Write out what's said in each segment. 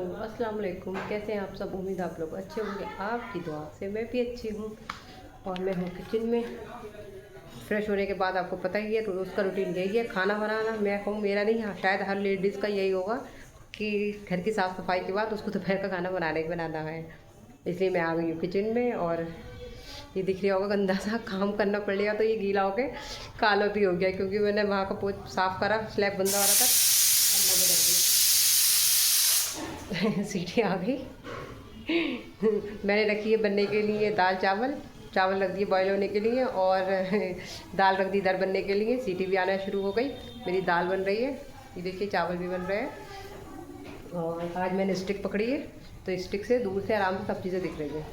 अस्सलाम वालेकुम। कैसे हैं आप सब? उम्मीद आप लोग अच्छे होंगे। आपकी दुआ से मैं भी अच्छी हूँ। और मैं हूँ किचन में। फ्रेश होने के बाद आपको पता ही है तो उसका रूटीन यही है, खाना बनाना। मैं कहूँ मेरा नहीं, हाँ शायद हर लेडीज़ का यही होगा कि घर की साफ़ सफाई के बाद उसको दोपहर का खाना बनाना है। इसलिए मैं आ गई हूँ किचन में। और ये दिख रहा होगा गंदा सा काम करना पड़ गया, तो ये गीला होके काला भी हो गया क्योंकि मैंने वहाँ का पोछ साफ़ करा, स्लैब गंदा हो रहा था। सीटी आ गई। मैंने रखी है बनने के लिए दाल चावल रख दिए बॉयल होने के लिए, और दाल रख दी इधर बनने के लिए। सीटी भी आना शुरू हो गई। मेरी दाल बन रही है, ये देखिए चावल भी बन रहे हैं। और आज मैंने स्टिक पकड़ी है तो स्टिक से दूर से आराम से सब चीज़ें दिख रही हैं।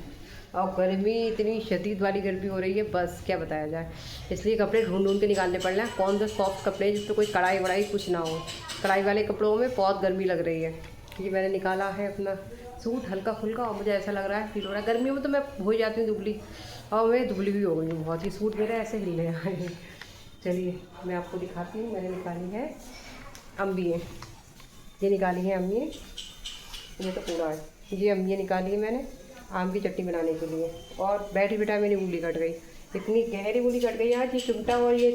और गर्मी इतनी शदीद वाली गर्मी हो रही है, बस क्या बताया जाए। इसलिए कपड़े ढूंढ के निकालने पड़ रहे हैं। कौन सा सॉफ्ट कपड़े जिस पर कोई कढ़ाई वढ़ाई कुछ ना हो। कढ़ाई वाले कपड़ों में बहुत गर्मी लग रही है। ये मैंने निकाला है अपना सूट हल्का फुल्का, और मुझे ऐसा लग रहा है, फील हो रहा है गर्मियों में तो मैं हो ही जाती हूँ दुबली, और मैं दुबली भी हो गई हूँ बहुत ही। सूट मेरा ऐसे हिल गया है। चलिए मैं आपको दिखाती हूँ। मैंने निकाली है अम्बिये, ये निकाली है अम्बिये, ये तो पूरा है। ये अम्बिये निकाली है मैंने आम की चटनी बनाने के लिए। और बैठी बिठा मेरी उंगली कट गई, इतनी गहरी उंगली कट गई आज। ये चिमटा और ये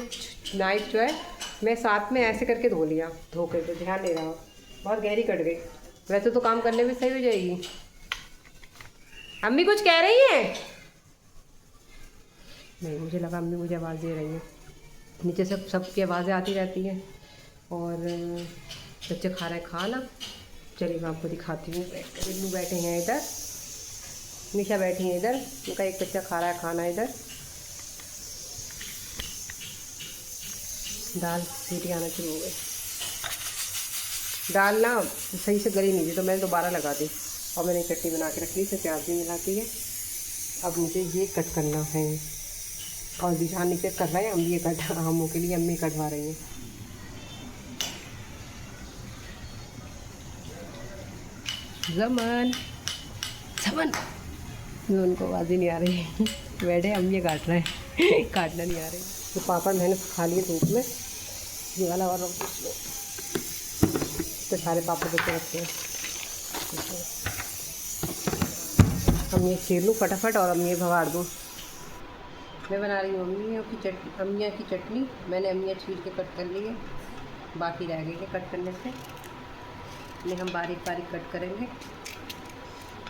नाइफ जो है मैं साथ में ऐसे करके धो लिया, धो करके ध्यान नहीं रहा, बहुत गहरी कट गई। वैसे तो काम करने में सही हो जाएगी। अम्मी कुछ कह रही हैं? नहीं, मुझे लगा अम्मी मुझे आवाज़ दे रही हैं। नीचे से सबकी आवाज़ें आती रहती हैं। और बच्चे खा रहे हैं खाना। चलिए मैं आपको दिखाती हूँ। बिल्लू बैठे हैं इधर, निशा बैठी है इधर, उनका एक बच्चा खा रहा है खाना इधर। दाल सीटी आना शुरू हो गई। दाल ना सही से गली नहीं थी तो मैंने दोबारा लगा दी, और मैंने चटनी बना के रख ली, इससे प्याज भी मिलाती है। अब मुझे ये कट करना है, और दिशा नीचे कर रहे हैं। अम्मी कट आमों के लिए अम्मी कटवा रही हैं। जमन उनको आवाज़ ही नहीं आ रही है। बैठे अम्मी काट रहे हैं, काटना नहीं आ रही। तो पापड़ मैंने खा लिए धूप में, ये वाला और तो सारे पापड़ देखे रखते हैं। हम ये छील लूँ फटाफट और अम्मी भगाड़ दूँ। मैं बना रही हूँ अम्मिया की चटनी। मैंने अम्मिया छील के कट कर ली है, बाकी रह गई है कट करने से। इन्हें हम बारीक बारीक कट करेंगे।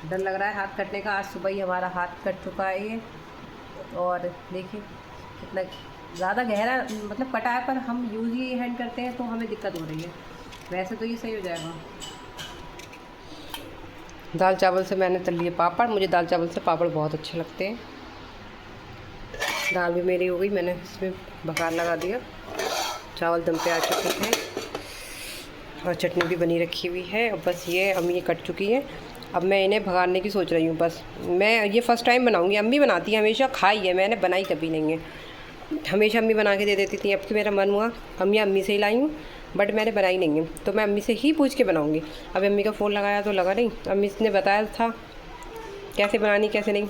डर लग रहा है हाथ कटने का, आज सुबह ही हमारा हाथ कट चुका है ये। और देखिए कितना ज़्यादा गहरा मतलब कटा है, पर हम यूज़ ही हैंड करते हैं तो हमें दिक्कत हो रही है। वैसे तो ये सही हो जाएगा। दाल चावल से मैंने तल लिए पापड़। मुझे दाल चावल से पापड़ बहुत अच्छे लगते हैं। दाल भी मेरी हो गई, मैंने इसमें बघार लगा दिया। चावल दम पे आ चुके हैं और चटनी भी बनी रखी हुई है। और बस ये अम्मी कट चुकी है। अब मैं इन्हें भगाने की सोच रही हूँ। बस मैं ये फ़र्स्ट टाइम बनाऊँगी। अम्मी बनाती है हमेशा, खाई है मैंने, बनाई कभी नहीं है। हमेशा अम्मी बना के दे देती थी। अब कि मेरा मन हुआ अम्मी से ही लाई हूँ, बट मैंने बनाई नहीं है, तो मैं अम्मी से ही पूछ के बनाऊँगी। अब अम्मी का फ़ोन लगाया तो लगा नहीं। अम्मी ने बताया था कैसे बनानी कैसे नहीं।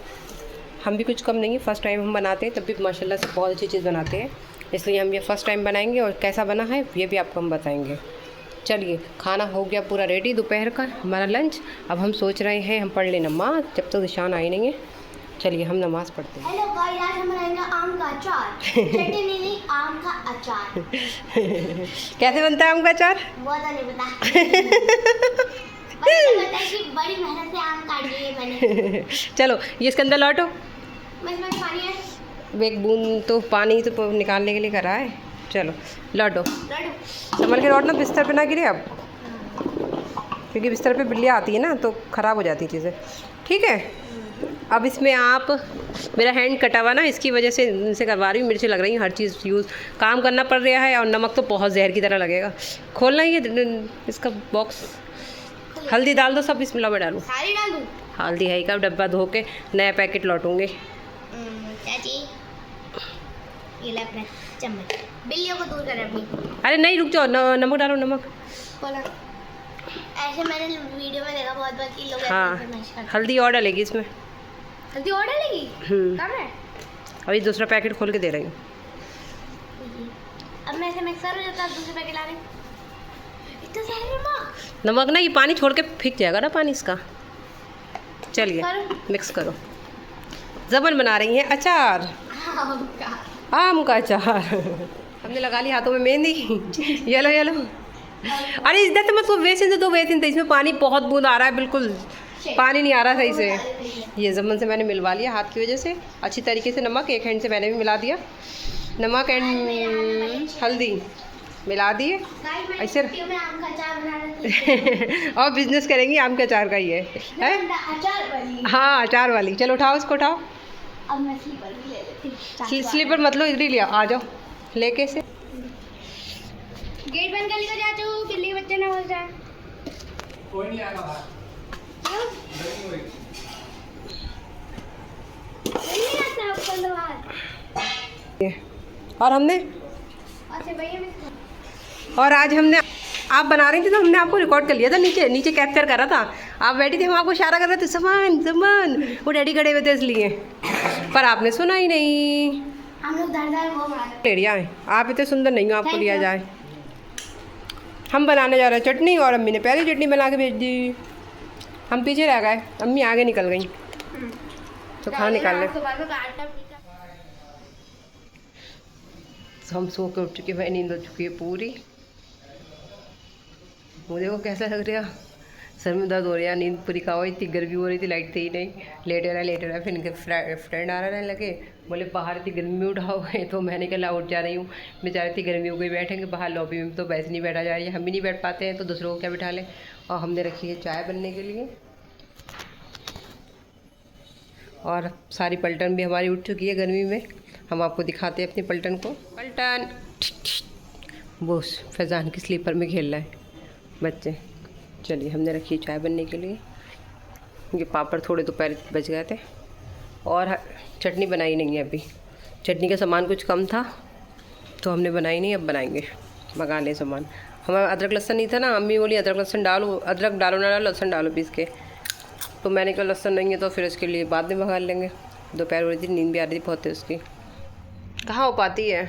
हम भी कुछ कम नहीं है, फ़र्स्ट टाइम हम बनाते हैं, तब भी माशाल्लाह से बहुत अच्छी चीज़ बनाते हैं। इसलिए हम ये फ़र्स्ट टाइम बनाएंगे, और कैसा बना है ये भी आपको हम बताएंगे। चलिए खाना हो गया पूरा रेडी, दोपहर का हमारा लंच। अब हम सोच रहे हैं हम पढ़ लें नमाज, जब तक निशान आई नहीं है। चलिए हम नमाज पढ़ते हैं। हेलो गाइस, आज हम बनाएंगे आम का अचार। चटनी नहीं, आम का अचार। कैसे बनता है आम का अचार? वो तो नहीं पता। पता है कि बड़ी मेहनत से आम काट लिए मैंने। चलो ये इसके अंदर लौटो। इसमें पानी है, एक बूंद तो पानी तो निकालने के लिए करा है। चलो लौटो, संभल के लौटना, बिस्तर पे ना गिरे अब, क्योंकि बिस्तर पे बिल्लियाँ आती है ना तो ख़राब हो जाती चीज़ें। ठीक है, अब इसमें आप, मेरा हैंड कटा हुआ ना, इसकी वजह से इनसे करवा रही हूँ। मिर्ची लग रही है, हर चीज़ यूज़ काम करना पड़ रहा है। और नमक तो बहुत जहर की तरह लगेगा। खोलना ही है इसका बॉक्स। हल्दी डाल दो, सब इसमें डालूँ, सारी डाल दूँ। हल्दी है का डब्बा धो के नया पैकेट लौटूंगे। चाची ये ले अपना चम्मच, बिल्लियों को दूर कर अपनी। अरे नहीं रुक जाओ, नमक डालो, नमक। ऐसे मैंने वीडियो में देखा बहुत बार कि लोग हाँ, हल्दी और डालेगी इसमें। हल्दी और डालेगी? कम है। अभी दूसरा पैकेट खोल के दे रही हूँ। अब मैं ऐसे मिक्सर हो जाता है, दूसरे पैकेट ला रही। इतना ज़्यादा नमक? नमक ना ये पानी छोड़ के फेंक जाएगा ना पानी इसका। चलिए मिक्स करो। जबन बना रही हैं अचार, आम का अचार। हमने लगा ली हाथों में मेहंदी। Yellow yellow. अरे इधर तो मत बेसिन से, 2 बेसिन थे, इसमें पानी बहुत बूंद आ रहा है, बिल्कुल पानी नहीं आ रहा सही से। ये जमन से मैंने मिलवा लिया हाथ की वजह से अच्छी तरीके से। नमक एक हैंड से मैंने भी मिला दिया, नमक एंड हल्दी मिला दिए ऐसे। और बिजनेस करेंगी आम के अचार का ही है? हाँ अचार वाली। चलो उठाओ इसको, उठाओ। अब मैं स्लीपर भी ले लेती हूँ। स्लीपर मत लो, इधर ही लिया, आ जाओ लेके से। गेट बंद कर लिया चाचू, बिल्ली के बच्चे ना हो जाए। कोई नहीं आएगा बाहर। क्यों? नहीं आता आपको तो बाहर। और हमने अच्छा भैया और आज हमने, आप बना रही थी तो हमने आपको रिकॉर्ड कर लिया था, नीचे नीचे कैप्चर करा था। आप बैठी थी, हम आपको इशारा कर रहे थे सामान सामान, वो डैडी खड़े हुए थे इसलिए, पर आपने सुना ही नहीं। हम लोग दाल वो बना रहे ले लिया है, आप इतने सुंदर नहीं हो आपको लिया जाए। हम बनाने जा रहे हैं चटनी, और अम्मी ने पहले चटनी बना के भेज दी। हम पीछे रह गए, अम्मी आगे निकल गई तो खाना निकाल ले। हम सो के उठ चुके हैं, नींद हो चुकी है पूरी। मुझे को कैसा लग रहा, सर में दर्द हो रहा है, नींद पूरी कहाँ हुई, इतनी गर्मी हो रही थी, लाइट थी ही नहीं। लेट हो रहा है। फिर इनके फ्रेंड आ रहे लगे, बोले बाहर इतनी गर्मी में उठाओ गए, तो मैंने कहा उठ जा रही हूँ, बेचारी इतनी गर्मी हो गई, बैठेंगे बाहर लॉबी में, तो वैसे नहीं बैठा जा रही है, हम भी नहीं बैठ पाते हैं, तो दूसरों को क्या बिठा लें। और हमने रखी है चाय बनने के लिए, और सारी पलटन भी हमारी उठ चुकी है गर्मी में। हम आपको दिखाते हैं अपनी पलटन को। पलटन वो फैज़ान की स्लीपर में खेल रहा है बच्चे। चलिए हमने रखी चाय बनने के लिए। ये पापड़ थोड़े दोपहर बच गए थे, और चटनी बनाई नहीं है अभी, चटनी का सामान कुछ कम था तो हमने बनाई नहीं, अब बनाएंगे, मंगा लें सामान। हमारा अदरक लहसुन नहीं था ना, अम्मी बोली अदरक लहसुन डालो, अदरक डालो ना डालो, लहसुन डालो पीस के, तो मैंने कहा लहसुन नहीं है तो फिर इसके लिए बाद में मंगा लेंगे। दोपहर हो रही थी, नींद भी आ रही थी बहुत है उसकी, कहाँ हो पाती है।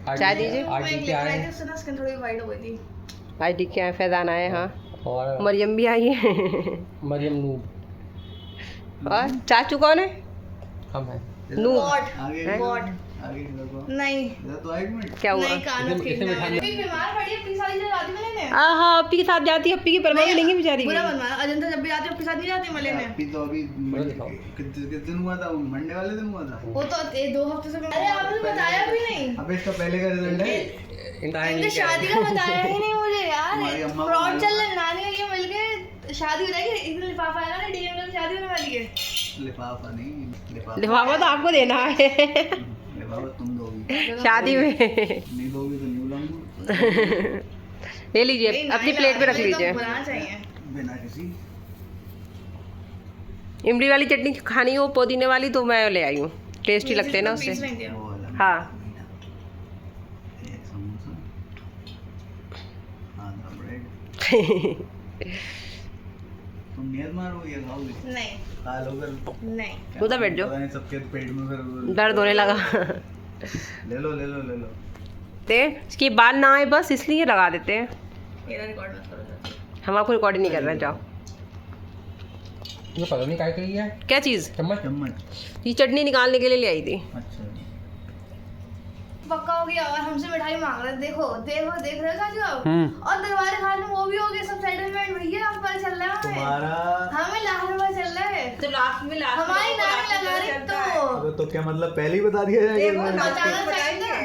चाय दीजिए। भाई डी के आए, फैज़ान आए, हाँ, और मरियम भी आई है। मरियम नूब। और चाचू कौन है? हम हैं। नूब। नहीं क्या हुआ? हाँ अप्पी के साथ जाती है, अप्पी की परवाह नहीं है बेचारी की। अजंता जब भी आती है अपने साथ नहीं जाती मले में। अभी तो अभी किस दिन हुआ था, मंडे वाले दिन हुआ था वो तो 2 हफ्ते से। अरे आपने बताया भी नहीं। अबे इसका पहले का रिजल्ट है, इनका शादी का बताया ही नहीं मुझे यार। फ्रॉड चल रहा है, नानी और ये मिलके शादी हो जाएगी। इतने लिफाफा आएगा ना डीएम में, शादी होने वाली है। लिफाफा नहीं, लिफाफा तो आपको देना है। लिफाफा तुम दोगी शादी में। नहीं दोगी तो नहीं लाऊंगा। ले लीजिए, अपनी प्लेट पे रख लीजिए। बनाना चाहिए बिना किसी। इमली वाली चटनी खानी हो, पुदीने वाली, तो मैं ले आई हूँ, टेस्टी लगते हैं ना उससे। वो वाला हाँ एक समोसा, आधा ब्रेड। तुम नियत मारो, ये खाओगे? नहीं खा लो फिर। नहीं उधर बैठ जाओ, पता नहीं सबके पेट में फिर दर्द होने लगा। ले लो ले लो ले लो। ते इसकी बाल ना आए बस इसलिए लगा देते हैं। मेरा रिकॉर्ड मत करो। हम आपको रिकॉर्ड नहीं कर रहे हैं, जाओ। ये पता नहीं काय कही है, क्या चीज़? चम्मच। चम्मच। ये चटनी निकालने के लिए ले आई थी। अच्छा पक्का हो गया, और हमसे मिठाई मांग रहे। देखो देखो देख रहे हो चाचू आप। और दरबार खान में वो भी हो गया सब सेटलमेंट। भैया हम पर चल रहा है, तुम्हारा हमें लाख रुपए चल रहा है। तो लास्ट में हमारी नाक लगा रही तो क्या मतलब पहले ही बता दिया जाएगा? बताना चाहिए था।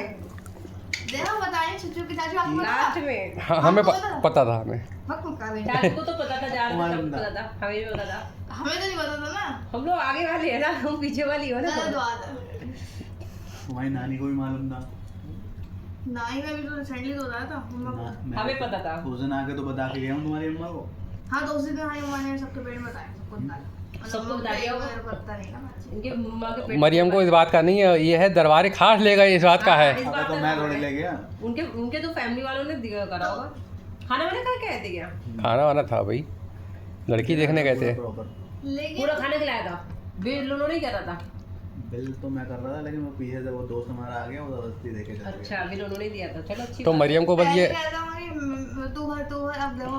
देखो बताएं छुच्चू की चाचू आपको लास्ट में। हाँ हमें पता था हमें। वक्त मुक्का में। चाचू को तो पता था, जान पता था, हमें भी पता था। हमें तो नहीं पता था ना, हम लोग आगे वाले है ना, हम पीछे वाली हो ना। गलत बात है। तुम्हारी नानी को भी मालूम था। नाई में भी तो रिसेंटली तो रहा था हमें पता था। उस दिन आके तो बता के गया हूँ तुम्हारी अम्मा को। हाँ तो उस दिन हमारी अम्मा ने सबके पेट में बताया, सबको बताया। सबको बता दिया होगा। पता नहीं ना इनके मम्मा के पेट मरियम को इस बात का नहीं है, ये है दरबार खास लेगा, इस बात का है। इस बात तो का मैं तो थोड़ी है। ले गया। उनके तो फैमिली वालों ने करा होगा। खाना वाना खा के आए थे क्या? खाना वाना था भाई, लड़की देखने गए थे। प्रॉपर लेकिन पूरा खाने खिलाया था, बिल उन्होंने ही करा था। बिल तो मैं कर रहा था, लेकिन वो पीछे से वो दोस्त हमारा आ गया, वो जबरदस्ती देके चला गया। अच्छा बिल उन्होंने ही दिया था, चलो अच्छी तो बात मरियम को बस ये तू भर अब देखो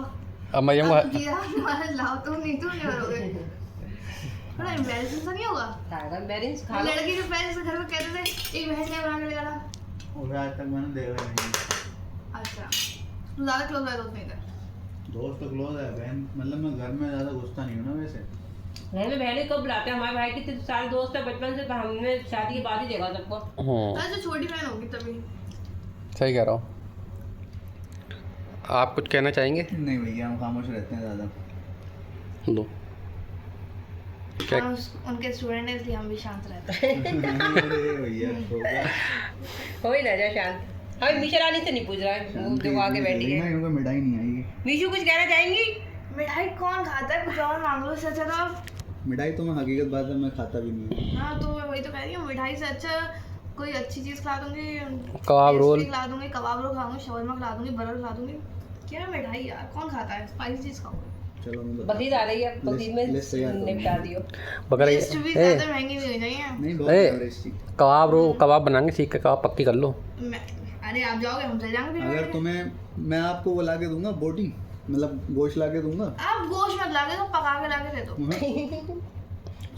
अब मरियम को लाओ तुम नहीं करोगे। थोड़ा एम्बैरेसिंग सा नहीं होगा? एम्बैरेस खा लो। लड़की के पेरेंट्स घर में कहते थे एक बहन ने बना के ले आना। और आज तक मैंने देखा नहीं। अच्छा तू ज्यादा क्लोज है दोस्त नहीं थे? दोस्त तो क्लोज है, बहन मतलब मैं घर में ज्यादा घुसता नहीं हूँ ना वैसे। घर में बहनें कब बुलाते हैं? हमारे भाई की तो सारे दोस्त है बचपन से, हमने शादी के बाद ही देखा सबको। तो छोटी बहन होगी तभी। सही कह रहा हूँ। आप कुछ कहना चाहेंगे? नहीं भैया हम खामोश रहते हैं ज़्यादा। लो क्या? हम उनके स्टूडेंट हैं इसलिए हम भी शांत रहते हैं। अरे भैया हो ही ना जा शांत। हमें मीशा रानी से नहीं पूछ रहा है, वो देखो आगे बैठी है। क्योंकि मिठाई नहीं आएगी। मीशू कुछ कहना चाहेंगी? मिठाई कौन खाता है? कुछ और मांग लो। सच है मिठाई तो मैं हकीकत बात है मैं खाता भी नहीं हूँ। हाँ तो मैं वही तो कह रही हूँ, मिठाई से अच्छा कोई अच्छी चीज़ खिला दूंगी, कबाब रोल पेस्ट्री खिला दूंगी, कबाब रोल खिला दूंगी, शवरमा खिला दूंगी, बर्गर खिला दूंगी। क्या मिठाई यार, कौन खाता है? स्पाइसी चीज़ खाओ। चलो मैं बकरीद आ रही है, बकरीद में लिस्ट तैयार करो। निपटा दियो। बकरा लिस्ट भी ज़्यादा महंगी नहीं हो जाएगी। नहीं बहुत ए, एवरेज थी। कबाब रो कबाब बनाएंगे, सीख के कबाब पक्की कर लो। अरे आप जाओगे हम चले जाएंगे फिर। अगर तुम्हें मैं आपको वो ला के दूंगा बोटी, मतलब गोश्त ला के दूंगा। आप गोश्त मत लागे तो पका के लाके दे दो।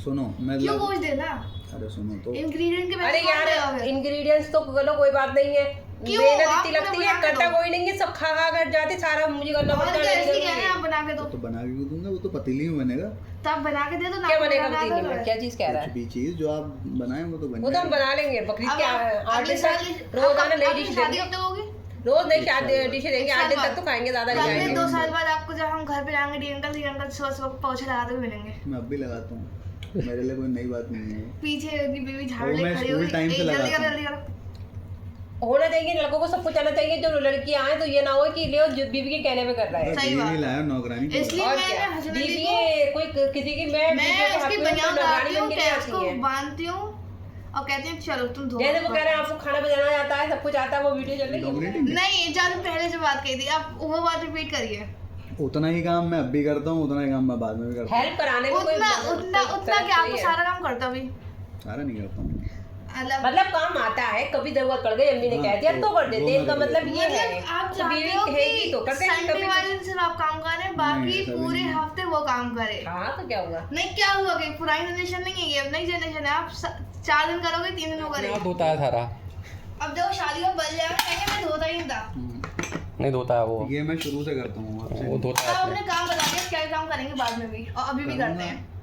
सुनो मैं क्यों गोश्त देना? अरे सुनो तो इंग्रेडिएंट के अरे पैसे कौन देगा यार फिर? इंग्रेडिएंट्स तो चलो कोई बात नहीं है, क्यों? मेहनत आप इतनी लगती बना है, के करता दो। कोई नहीं है, सब खा खा कर जाते, सारा मुझे करना और पड़ता क्या है। इसलिए कह रहे हैं आप बना के दो। तो बना के क्यों दूंगा, वो तो पतीली में बनेगा। तो आप बना के दे दो ना। क्या आपको बनेगा बनाना पतीली आता में? है। क्या चीज कह रहा कुछ है? भी चीज जो आप बनाएं वो तो बन वो तो हम जाएगा। बना लेंगे। बकरीद अब क्या आप- 8 अगले दिन साल तक रोजाना नई आपकी डिश शादी देंगे, कब तक होगी? रोज नई डिशें देंगे। 8 दिन तक तो खाएंगे, ज्यादा नहीं अगले खाएंगे। 2 साल बाद आपको जब हम घर पे जाएंगे डी अंकल सुबह पोछे लगाते हुए मिलेंगे। मैं अब भी लगाता हूँ, मेरे लिए कोई नई बात नहीं है। पीछे उनकी बीवी झाड़ वो ले मैं खड़ी स्कूल होगी। टाइम से जल्दी लगाता करो हूँ। जल्दी करो। होना चाहिए, लड़कों को सब कुछ आना चाहिए। जो लड़कियां आए तो ये ना हो कि ले बीवी के कहने पे कर रहा है। सही बीवी बात। नहीं लाया, नौकरानी को इसलिए और मैंने क्या, हस्बैंड बीवी को कोई किसी की मैं मैं बीवियों के हक इसकी में बनियान नौकरानी उतारती हूँ, बन के पैर आती को है। बांधती हूँ और कहती हूँ चलो तुम धो। जैसे वो कह रहे हैं आपको खाना बनाना आता है, सब कुछ आता है, वो वीडियो चल रही है। डोमिनेटिंग है। नहीं जब पहले जो बात कही थी आप वो बात रिपीट करिए। उतना ही काम मैं अब भी करता हूँ, उतना ही काम मैं बाद में भी करता हूँ। हेल्प कराने में कोई उतना उतना उतना क्या आपको नहीं है। सारा काम करता भी सारा नहीं करता हूँ। मतलब काम आता है, कभी जरूरत पड़ गई अम्मी ने कह दिया तो कर देते हैं। इनका मतलब ये है मतलब आप तो चाहते बीवी हो कहेगी कि तो करते हैं, संडे कभी वाले दिन सिर्फ आप काम करें, बाकी नहीं, ऐसा भी पूरे नहीं। हफ्ते वो काम करे। हाँ तो क्या हुआ? नहीं क्या हुआ कि पुरानी जनरेशन नहीं है ये, अब नई जनरेशन है। आप 4 दिन करोगे 3 दिन वो आप करेंगे। धोता है सारा? अब जब शादी में बल जाएगा कहेंगे मैं धोता ही नहीं था। नहीं धोता है वो ये मैं शुरू से करता हूँ आपसे। वो धोता अब है अपने अपने। काम बता दिया क्या काम करेंगे बाद में भी और अभी भी करूँगा। करते हैं।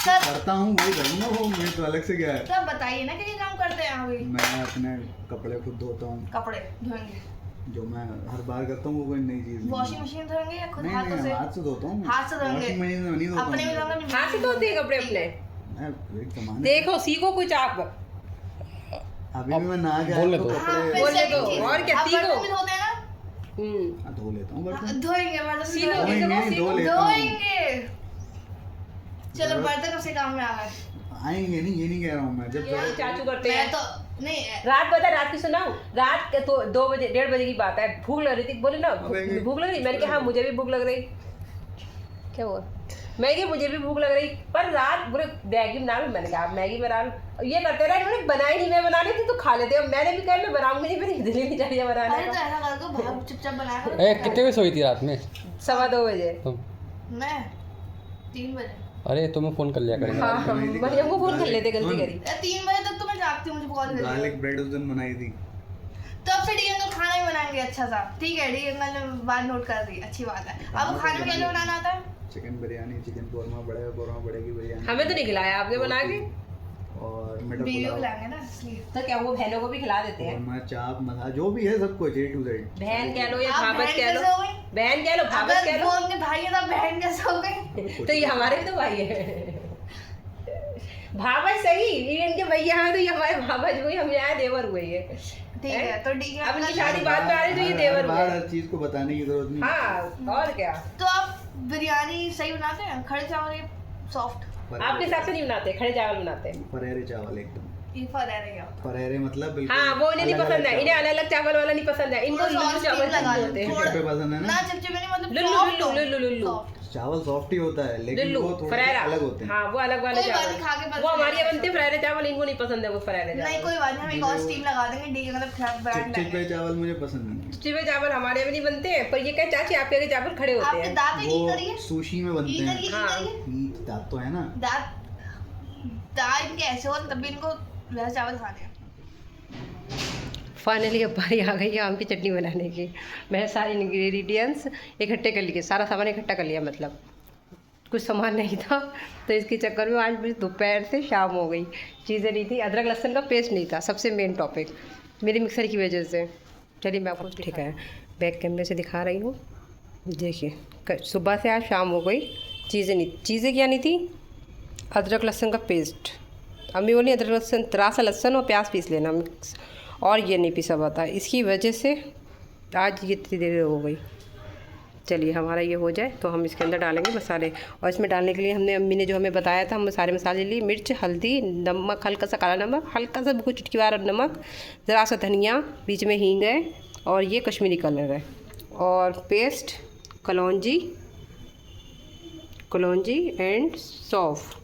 सर करता हूँ वही करूँगा, वो मैं तो अलग से क्या है। तो आप बताइए ना क्या काम करते हैं अभी? मैं अपने कपड़े खुद धोता हूँ, कपड़े धोएंगे, जो मैं हर बार करता हूँ वो कोई नई चीज नहीं वॉशिंग है। मशीन धोएंगे या खुद नहीं हाथों नहीं से? हाथ से धोता हूँ। हाथ से धोएंगे। वॉशिंग मशीन में नहीं धोता अपने भी हूँ। धोएंगे। हाथ से धोते हैं कपड़े अपने। मैं एक जमाने देखो सीखो कुछ आप। अभी भी मैं नहा के आया बोलने तो दो। हाँ, कपड़े फिर बोलने second दो, चीज़, और क्या आप सीखो। बर्तन भी धोते हैं ना? हाँ, धो लेता हूँ बर्तन। धोएंगे बर्तन भी सीखो, धोएंगे। जैसे वो धोएंगे, सीखो, धो लेता हूँ। धोएंगे। चलो जरूरत- बर्तन उसे काम में आ गए। आएंगे नहीं, ये नहीं कह रहा हूँ मैं। जब ये जरूरत- चाचू करते मैं हैं। तो नहीं रात पता रात की सुनाऊं, रात के तो 2 बजे 1:30 बजे की बात है, भूख लग रही थी। बोले ना अबे भूख लग रही, मैंने कहा हाँ मुझे भी भूख लग रही। क्या हुआ? मैं कि मुझे भी भूख लग रही, पर रात बोले मैगी बना लो। मैंने कहा आप मैगी बना लो। ये करते रहे, उन्होंने बनाई नहीं, मैं बना रही थी तो खा लेते। और मैंने भी कहा मैं बनाऊंगी नहीं, मेरी दिल नहीं चाहिए बनाने अरे तो का। ऐसा कर दो बाहर चुपचाप बना कर। ए कितने बजे सोई थी रात में 2:15 बजे। तुम? मैं 3 बजे। अरे तुम्हें फोन कर लिया करेंगे। हाँ मरियम को फोन कर लेते, गलती करी। 3 बजे तक तो मैं जागती हूँ, मुझे कॉल कर गार्लिक ब्रेड उस दिन बनाई थी। तो अब से डी अंकल खाना ही बनाएंगे अच्छा सा। ठीक है डी अंकल ने बात नोट कर दी, अच्छी बात है। आपको खाने में क्या बनाना आता है? चिकन बिरयानी, चिकन कौरमा, कौरमा बड़े की बिरयानी। हमें तो नहीं खिलाया आपने बना के। और मटर बीवी को पुलाव खिलाएंगे ना इसलिए। तो क्या वो बहनों को भी खिला देते हैं? कौरमा, चाप, मसाला, जो भी है सब कुछ A to Z। बहन कह लो या आप भाबज बहन कह लो। कैसे हो गई? बहन कह लो, भाबज अगर कह वो लो। उनके भाई है तो बहन कैसे हो गई? तो ये हमारे भी तो भाई है। भाबज सही, ये इनके भैया हैं तो ये हमारे भाबज हुए, हम यहाँ देवर हुए ये। ठीक है तो डी अब इनकी अंकल शादी बाद में आ रही तो ये देवर हुए। हर चीज को बताने की जरूरत नहीं। हाँ और क्या, तो आप बिरयानी सही बनाते हैं? खड़े चावल ये सॉफ्ट आपके हिसाब से नहीं बनाते, खड़े चावल बनाते हैं। फरहेरे चावल एकदम। ये फरार है क्या? फरहेरे मतलब बिल्कुल। हाँ वो इन्हें नहीं अलग-अलग पसंद है, इन्हें चावल। अलग अलग चावल वाला नहीं पसंद है। इनको थोड़ा लुल्लू sauce चावल लगा लो, होते हैं। थोड़ा- चिपचिपे पसंद है ना? ना चिपचिपे नहीं मतलब लुल्लू soft लुल्लू हो। Lulu Lulu. Soft। चावल सॉफ्ट ही होता है लेकिन दिल्लू वो थोड़े फरारा अलग होते हैं। हाँ वो अलग वाले कोई बात चावल नहीं, खा के पता वो हमारे यहाँ चलेगा। बनते हैं फरारे चावल, इनको नहीं पसंद है वो फरारे नहीं चावल। कोई बात नहीं, हम एक और स्टीम लगा देंगे डी मतलब ब्रांड चिपचिपे चावल मुझे पसंद नहीं है। चिवे चावल हमारे यहाँ भी नहीं बनते हैं, पर ये क्या चाची आपके यहाँ के चावल खड़े होते आपके हैं। दांत ही वो करिए, सुशी में बनते ई हैं। करिए, हाँ। दांत तो है ना। दांत इनके ऐसे हो तब भी इनको वैसे चावल खाने हैं। फाइनली अब बारी आ गई है आम की चटनी बनाने की। मैंने सारे इंग्रेडिएंट्स इकट्ठे कर लिए, सारा सामान इकट्ठा कर लिया, मतलब कुछ सामान नहीं था तो इसके चक्कर में आज भी दोपहर से शाम हो गई, चीज़ें नहीं थी, अदरक लहसुन का पेस्ट नहीं था, सबसे मेन टॉपिक मेरी मिक्सर की वजह से। चलिए मैं आपको ठीक है बैक कैमरे से दिखा रही हूँ। देखिए सुबह से आज शाम हो गई, चीज़ें क्या नहीं थी, अदरक लहसुन का पेस्ट, अम्मी बोली अदरक लहसुन तरासा लहसुन और प्याज पीस लेना मिक्स, और ये नहीं पीसा हुआ था, इसकी वजह से आज ये इतनी देर हो गई। चलिए हमारा ये हो जाए तो हम इसके अंदर डालेंगे मसाले, और इसमें डालने के लिए हमने अम्मी ने जो हमें बताया था, हम सारे मसाले लिए, मिर्च, हल्दी, नमक, हल्का सा काला नमक, हल्का सा कुछ चुटकीवार नमक, ज़रा सा धनिया, बीच में हींग है, और ये कश्मीरी कलर है, और पेस्ट कलौंजी एंड सौंफ।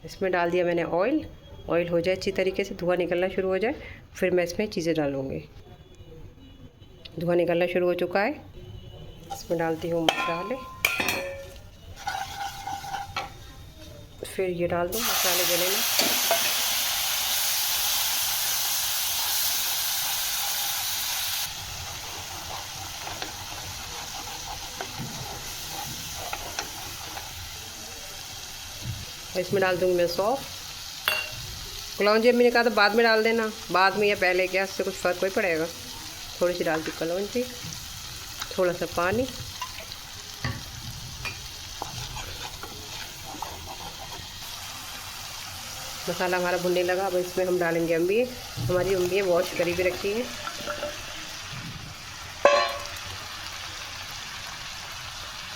इसमें डाल दिया मैंने ऑयल हो जाए अच्छी तरीके से, धुआं निकलना शुरू हो जाए, फिर मैं इसमें चीज़ें डालूँगी। धुआं निकलना शुरू हो चुका है, इसमें डालती हूँ मसाले, फिर ये डाल दूँ मसाले गले में। इसमें डाल दूँगी मैं सौंफ, कलौंजी अम्मी ने कहा था बाद में डाल देना, बाद में या पहले, क्या इससे कुछ फ़र्क नहीं पड़ेगा। थोड़ी सी डालती कलौंजी, थोड़ा सा पानी, मसाला हमारा भुनने लगा। अब इसमें हम डालेंगे अम्बिये, हमारी अम्बिये वॉश करी भी रखी है।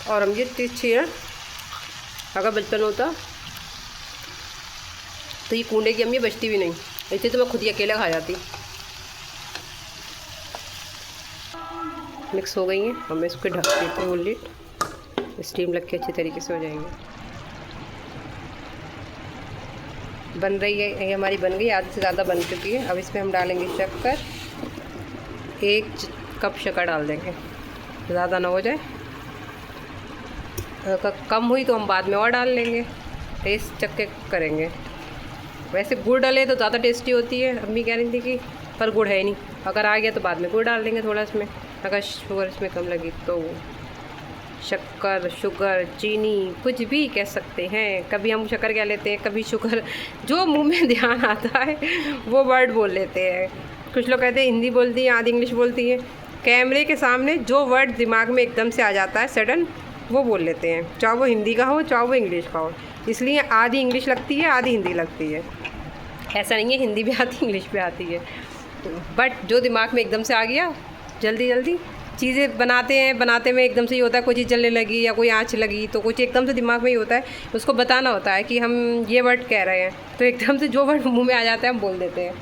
और अम्बिये तिरछी है, अगर बचपन होता तो ये कूड़े की अम्मी बचती भी नहीं, ऐसे तो मैं खुद ही अकेले खा जाती। मिक्स हो गई हैं, और मैं इसको ढक देती हूँ, लिड स्टीम लग के अच्छी तरीके से हो जाएंगे। बन रही है ये हमारी, बन गई, आधे से ज़्यादा बन चुकी है। अब इसमें हम डालेंगे शक्कर, 1 कप शक्कर डाल देंगे, ज़्यादा ना हो जाए, अगर कम हुई तो हम बाद में और डाल लेंगे, टेस्ट चख के करेंगे। वैसे गुड़ डाले तो ज़्यादा टेस्टी होती है, अम्मी कह रही थी कि, पर गुड़ है ही नहीं, अगर आ गया तो बाद में गुड़ डाल देंगे थोड़ा इसमें, अगर शुगर इसमें कम लगी तो। शक्कर, शुगर, चीनी, कुछ भी कह सकते हैं, कभी हम शक्कर कह लेते हैं, कभी शुगर, जो मुंह में ध्यान आता है वो वर्ड बोल लेते हैं। कुछ लोग कहते हैं हिंदी बोलती हैं, आधी इंग्लिश बोलती हैं, कैमरे के सामने जो वर्ड दिमाग में एकदम से आ जाता है सडन, वो बोल लेते हैं, चाहे वो हिंदी का हो चाहे वो इंग्लिश का हो। इसलिए आधी इंग्लिश लगती है, आधी हिंदी लगती है, ऐसा नहीं है हिंदी भी आती इंग्लिश भी आती है, बट जो दिमाग में एकदम से आ गया, जल्दी चीज़ें बनाते में एकदम से ही होता है, कोई चीज़ जलने लगी या कोई आँच लगी तो कुछ एकदम से दिमाग में ही होता है, उसको बताना होता है कि हम ये वर्ड कह रहे हैं, तो एकदम से जो वर्ड मुंह में आ जाता है हम बोल देते हैं।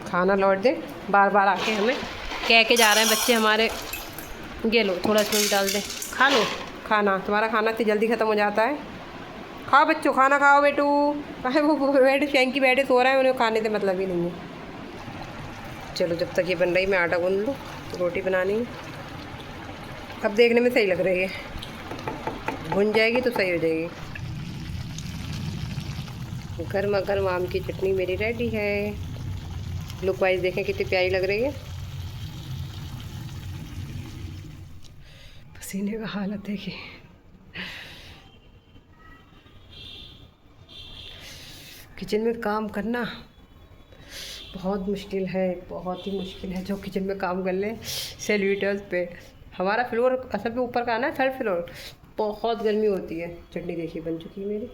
खाना लौट दे, बार बार आके हमें कह के जा रहे हैं बच्चे हमारे, ये लो थोड़ा इसमें भी डाल दे, खा लो खाना, तुम्हारा खाना इतनी जल्दी ख़त्म हो जाता है, खाओ बच्चों खाना खाओ बेटू। अरे वो बैठे शैंकी बैठे सो रहे हैं, उन्हें खाने से मतलब ही नहीं है। चलो जब तक ये बन रही मैं आटा गूंद लूँ, तो रोटी बनानी है। अब देखने में सही लग रही है, भुन जाएगी तो सही हो जाएगी। गर्मा गर्म आम की चटनी मेरी रेडी है। लुक वाइज देखें कितनी प्यारी लग रही है। पसीने का हालत देखिए, किचन में काम करना बहुत मुश्किल है, बहुत ही मुश्किल है। जो किचन में काम कर ले, सेल्यूटर्स पे, हमारा फ्लोर असल पे ऊपर का आना है, 3rd फ्लोर, बहुत गर्मी होती है। चटनी देखिए बन चुकी है मेरी,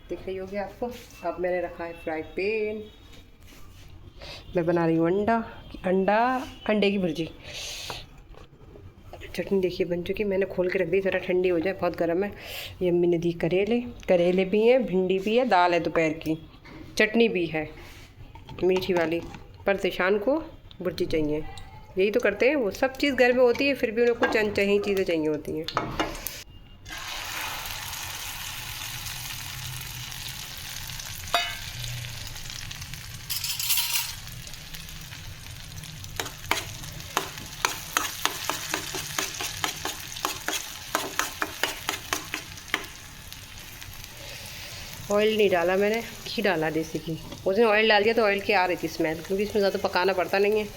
दिख रही होगी आपको। अब मैंने रखा है फ्राई पैन, मैं बना रही हूँ अंडे की भुर्जी। चटनी देखिए बन चुकी, मैंने खोल के रख दी ज़रा ठंडी हो जाए, बहुत गर्म है। ये अम्मी ने दी करेले भी हैं, भिंडी भी है, दाल है दोपहर की, चटनी भी है मीठी वाली, पर तिशान को भुर्जी चाहिए, यही तो करते हैं वो, सब चीज़ घर में होती है फिर भी उन्हें कुछ अनचाही चीज़ें चाहिए होती हैं। ऑयल नहीं डाला मैंने, घी डाला देसी घी। उसने ऑयल डाल दिया तो ऑयल की आ रही थी स्मेल, क्योंकि इसमें ज़्यादा पकाना पड़ता नहीं है,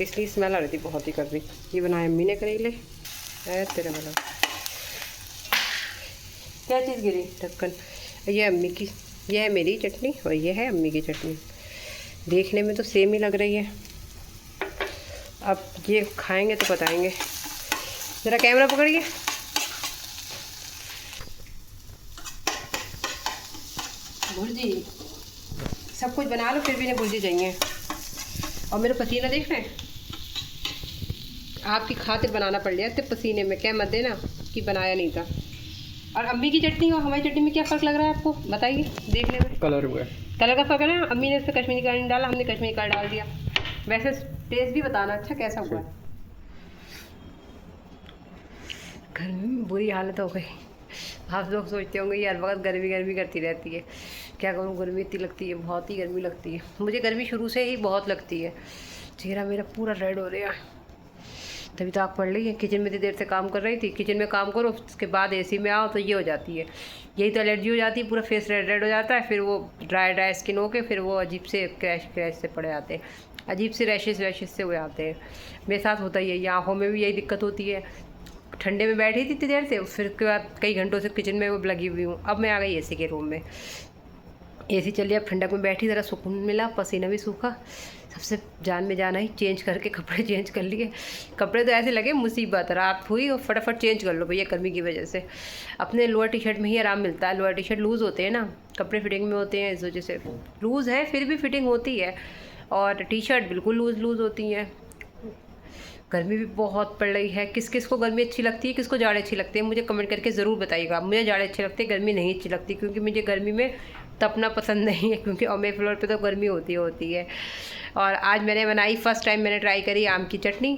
इसलिए स्मेल आ रही थी बहुत ही कड़वी। ये बनाया अम्मी ने करेले, तेरे वाला क्या चीज़ गिरी ढक्कन। ये अम्मी की, ये है मेरी चटनी और ये है अम्मी की चटनी। देखने में तो सेम ही लग रही है, अब ये खाएंगे तो बताएंगे। ज़रा कैमरा पकड़िए। भुर्जी सब कुछ बना लो फिर भी नहीं भुर्जी चाहिए। और मेरा पसीना देख रहे हैं, आपकी खातिर बनाना पड़ लिया इतने पसीने में, क्या मत देना कि बनाया नहीं था। और अम्मी की चटनी और हमारी चटनी में क्या फ़र्क लग रहा है आपको बताइए देखने में? कलर हुआ, कलर का फ़र्क है ना। अम्मी ने इस पर कश्मीरी कलर डाला, हमने कश्मीरी कलर डाल दिया। वैसे टेस्ट भी बताना अच्छा कैसा हुआ। घर में बुरी हालत हो गई। आप लोग सोचते होंगे ये हर वक्त गर्मी गर्मी करती रहती है, क्या करूँ, गर्मी इतनी लगती है, बहुत ही गर्मी लगती है। मुझे गर्मी शुरू से ही बहुत लगती है, चेहरा मेरा पूरा रेड हो रहा है, तभी तो आग पड़ रही है। किचन में इतनी देर से काम कर रही थी, किचन में काम करो उसके बाद एसी में आओ तो ये हो जाती है, यही तो एलर्जी हो जाती है, पूरा फेस रेड रेड हो जाता है, फिर वो ड्राई स्किन हो के फिर वो अजीब से क्रैश से पड़े आते हैं, अजीब से रैशेस से हो जाते हैं। मेरे साथ होता ही है, ये आँखों में भी यही दिक्कत होती है। ठंडे में बैठी थी इतनी देर से, फिर उसके बाद कई घंटों से किचन में वो लगी हुई हूँ। अब मैं आ गई एसी के रूम में, एसी चलिए, अब ठंडक में बैठी, ज़रा सुकून मिला, पसीना भी सूखा। सबसे जान में जाना ही चेंज करके कपड़े चेंज कर लिए। कपड़े तो ऐसे लगे मुसीबत, रात हुई और फटाफट चेंज कर लो भैया, गर्मी की वजह से। अपने लोअर टी शर्ट में ही आराम मिलता है, लोअर टी शर्ट लूज़ होते हैं ना, कपड़े फिटिंग में होते हैं, इस वजह से लूज़ है फिर भी फिटिंग होती है, और टी शर्ट बिल्कुल लूज़ होती हैं। गर्मी भी बहुत पड़ रही है। किस किस को गर्मी अच्छी लगती है, किसको जाड़े अच्छी लगते हैं, मुझे कमेंट करके ज़रूर बताइएगा। मुझे जाड़े अच्छे लगते हैं, गर्मी नहीं अच्छी लगती, क्योंकि मुझे गर्मी में तपना पसंद नहीं है, क्योंकि और मेरे फ्लोर पे तो गर्मी होती है। और आज मैंने बनाई, फर्स्ट टाइम मैंने ट्राई करी आम की चटनी।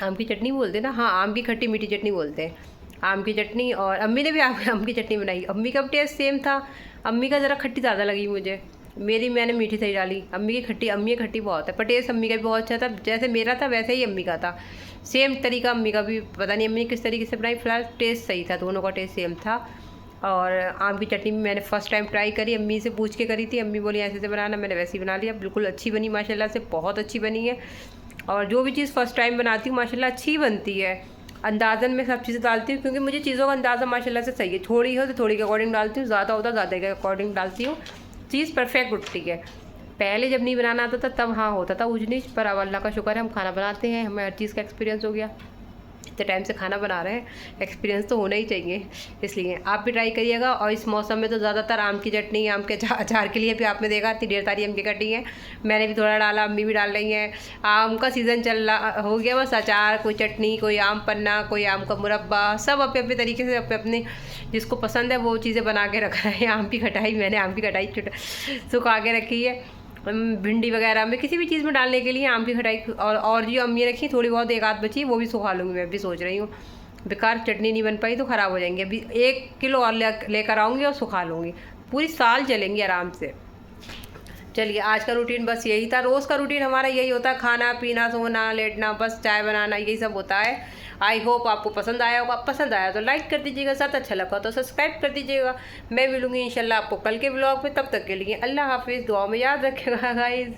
आम की चटनी बोलते हैं ना, हाँ आम की खट्टी मीठी चटनी बोलते हैं, आम की चटनी। और अम्मी ने भी आम की चटनी बनाई, अम्मी का टेस्ट सेम था, अम्मी का ज़रा खट्टी ज़्यादा लगी मुझे, मैंने मीठी सही डाली। अम्मी की खट्टी बहुत है, पर टेस्ट अम्मी का भी बहुत अच्छा था, जैसे मेरा था वैसे ही अम्मी का था, सेम तरीका अम्मी का भी, पता नहीं अम्मी ने किस तरीके से बनाई, फिलहाल टेस्ट सही था, दोनों का टेस्ट सेम था। और आम की चटनी भी मैंने फ़र्स्ट टाइम ट्राई करी, अम्मी से पूछ के करी थी, अम्मी बोली ऐसे से बनाना, मैंने वैसे ही बना लिया, बिल्कुल अच्छी बनी माशाल्लाह से, बहुत अच्छी बनी है। और जो भी चीज़ फ़र्स्ट टाइम बनाती हूँ माशाल्लाह अच्छी बनती है। अंदाज़न में सब चीज़ें डालती हूँ, क्योंकि मुझे चीज़ों का अंदाज़ा माशाल्लाह से सही है, थोड़ी हो तो थोड़ी के अकॉर्डिंग डालती हूँ, ज़्यादा होता ज़्यादा के अकॉर्डिंग डालती हूँ, चीज़ परफेक्ट उठती है। पहले जब नहीं बनाना आता था तब हाँ होता था ऊंच नीच, पर अब अल्लाह का शुक्र है हम खाना बनाते हैं, हमें हर चीज़ का एक्सपीरियंस हो गया, इतने टाइम से खाना बना रहे हैं, एक्सपीरियंस तो होना ही चाहिए। इसलिए आप भी ट्राई करिएगा। और इस मौसम में तो ज़्यादातर आम की चटनी, आम के अचार के लिए भी आपने देखा इतनी ढेर सारी आम की कटी है, मैंने भी थोड़ा डाला, अम्मी भी डाल रही हैं। आम का सीज़न चल रहा हो गया, बस अचार, कोई चटनी, कोई आम पन्ना, कोई आम का मुरब्बा, सब अपने अपने तरीके से अपने जिसको पसंद है वो चीज़ें बना के रख रहे हैं। आम की खटाई, मैंने आम की खटाई सुखा के रखी है, भिंडी वगैरह में किसी भी चीज़ में डालने के लिए आम की खटाई। और जो अम्मी रखी थोड़ी बहुत एक आध बची, वो भी सुखा लूँगी, मैं भी सोच रही हूँ, बेकार चटनी नहीं बन पाई तो ख़राब हो जाएंगी। अभी 1 किलो और लेकर आऊँगी और सुखा लूँगी, पूरी साल चलेंगी आराम से। चलिए आज का रूटीन बस यही था, रोज़ का रूटीन हमारा यही होता है, खाना पीना सोना लेटना, बस चाय बनाना, यही सब होता है। आई होप आपको पसंद आया होगा, पसंद आया तो लाइक कर दीजिएगा, साथ अच्छा लगा तो सब्सक्राइब कर दीजिएगा। मैं मिलूँगी इंशाल्लाह आपको कल के ब्लॉग में, तब तक के लिए अल्लाह हाफिज़, दुआ में याद रखिएगा गाइस।